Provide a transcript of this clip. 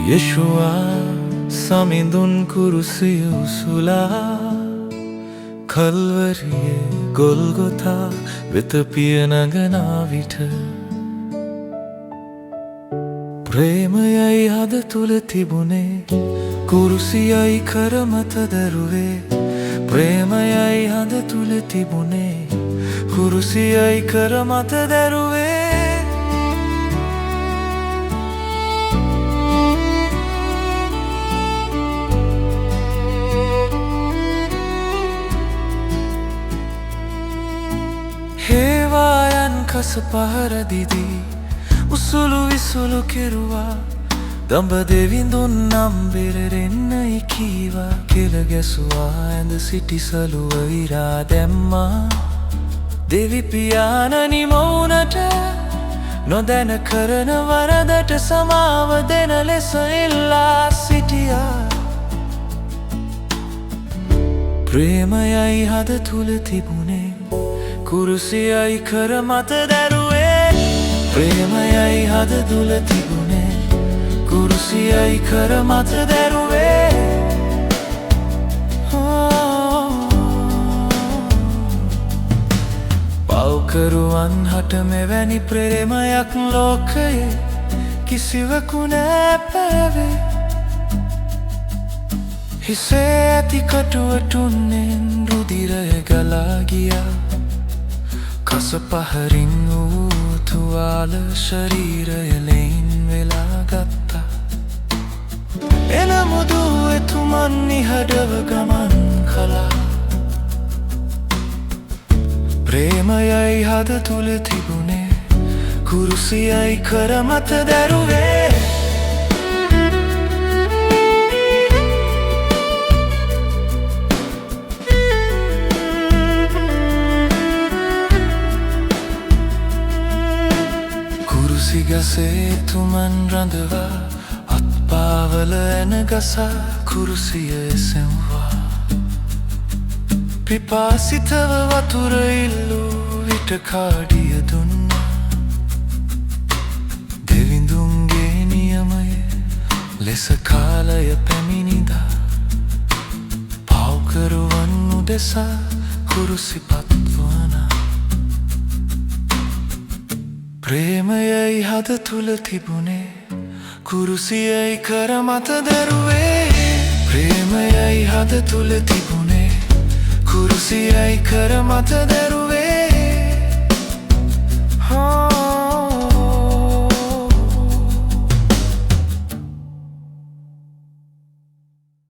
යේෂුවා සමිඳුන් කුරුසිය උසුලා කල්වරියේ ගොල්ගොතා වෙත පිය නගනා විට ප්‍රේමයයි හද තුල තිබුණේ කුරුසියයි කර මත දරුවේ ප්‍රේමයයි හද තුල තිබුණේ කුරුසියයි කර මත දරුවේ හේවායන් කස පහර දිදී උසුළු විසුළු කෙරුවා දඹ දෙවිඳුන් නම් බෙරෙන්නයි කීවා කෙල ගැසුවා ඇඳ සිටි සලුව විරා දැම්මා දෙවි පියාණනි මൗනට නොදැන කරන වරදට සමාව දෙන ලෙස ඉල්ලා සිටියා ප්‍රේමයයි හද තුල තිබුණේ කුරුසියයි කර මත දැරුවේ ප්‍රේමයයි හද තුල තිබුණේ කුරුසියයි කර මත දැරුවේ පව්කරුවන් හට මෙවැනි ප්‍රේමයක් ලෝකයේ කිසිවකු නෑ පැවේ හිසේ ඇති කටුවටුන්නෙන් රුධිරය ගලා ගියා කස පහරින් වූ තුවාල ශරීරය ලෙයින් වෙලා ගත්තා එනමුදු එතුමන් නිහඬව ගමන් කළා ප්‍රේමයයි හද තුල තිබුණේ කුරුසියයි කර මත දැරුවේ ගසේ තුමන් රඳවා අත්පාවල ඇන ගසා කුරුසිය එසෙව්වා පිපාසිතව වතුර ඉල්ලූ විට කාඩිය දුන්නා දෙවිඳුන්ගේ නියමය ලෙස කාලය පැමිණිදා පව්කරුවන් උදෙසා කුරුසි පත්වනා ප්‍රේමයයි හද තුල තිබුණේ කුරුසියයි කර මත දැරුවේ ප්‍රේමයයි හද තුල තිබුණේ කුරුසියයි කර මත දැරුවේ